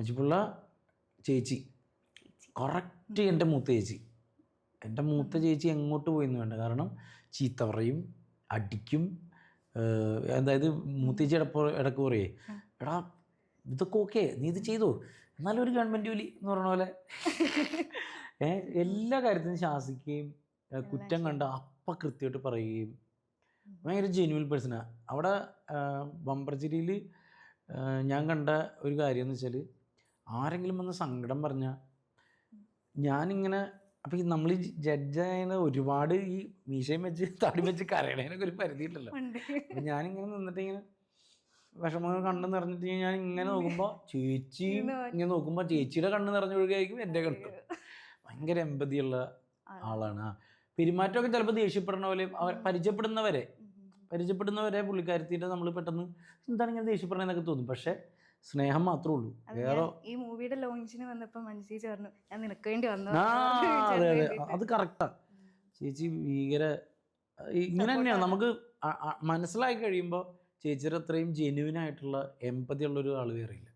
മഞ്ജുപിള്ള ചേച്ചി കറക്റ്റ് എൻ്റെ മൂത്ത ചേച്ചി. എൻ്റെ മൂത്ത ചേച്ചി എങ്ങോട്ട് പോയിന്ന് വേണ്ട, കാരണം ചീത്ത പറയും, അടിക്കും. അതായത് മൂത്ത ചേച്ചി ഇടക്ക് പറയേ, എടാ ഇതൊക്കെ ഓക്കെ, നീ ഇത് ചെയ്തോ, എന്നാലും ഒരു ഗവൺമെൻറ് ജോലി എന്ന് പറഞ്ഞ പോലെ എല്ലാ കാര്യത്തിനും ശാസിക്കുകയും കുറ്റം കണ്ട അപ്പം കൃത്യമായിട്ട് പറയുകയും ഭയങ്കര ജെന്യുവൽ പേഴ്സണാണ്. അവിടെ ബമ്പർച്ചിരിയിൽ ഞാൻ കണ്ട ഒരു കാര്യം എന്ന് വെച്ചാൽ, ആരെങ്കിലും വന്ന് സങ്കടം പറഞ്ഞാൽ ഞാനിങ്ങനെ, അപ്പം ഈ നമ്മൾ ജഡ്ജായ ഒരുപാട് ഈ മീശയും വെച്ച് തടി വെച്ച് കരയണേനൊക്കെ ഒരു പരിധിയില്ലല്ലോ. അപ്പം ഞാനിങ്ങനെ നിന്നിട്ട് ഇങ്ങനെ വിഷമങ്ങൾ കണ്ണ് നിറഞ്ഞിട്ട് ഞാൻ ഇങ്ങനെ നോക്കുമ്പോൾ ചേച്ചി ഇങ്ങനെ നോക്കുമ്പോൾ ചേച്ചിയുടെ കണ്ണ് നിറഞ്ഞൊഴുകായിരിക്കും എൻ്റെ കണ്ണ്. ഭയങ്കര എമ്പതിയുള്ള ആളാണ്. പെരുമാറ്റമൊക്കെ ചിലപ്പോൾ ദേഷ്യപ്പെടുന്ന പോലെ പരിചയപ്പെടുന്നവരെ പുള്ളിക്കാരത്തിൻ്റെ നമ്മൾ പെട്ടെന്ന് എന്താണ് ഇങ്ങനെ ദേഷ്യപ്പെടണമെന്നൊക്കെ തോന്നും. പക്ഷെ സ്നേഹം മാത്രമേ ഉള്ളൂ. വേറെ ഈ മൂവിയുടെ ലോഞ്ചിന് വന്നപ്പോൾ മഞ്ജു ചേച്ചി പറഞ്ഞു, ഞാൻ നിനക്ക് വേണ്ടി വന്നു. അതെ അതെ, അത് കറക്റ്റാണ്. ചേച്ചി ഭീകര ഇങ്ങനെ തന്നെയാണ്. നമുക്ക് മനസ്സിലാക്കി കഴിയുമ്പോൾ ചേച്ചിയുടെ അത്രയും ജെന്യുവിനായിട്ടുള്ള എമ്പതി ഉള്ളൊരു ആൾ വേറെ ഇല്ല.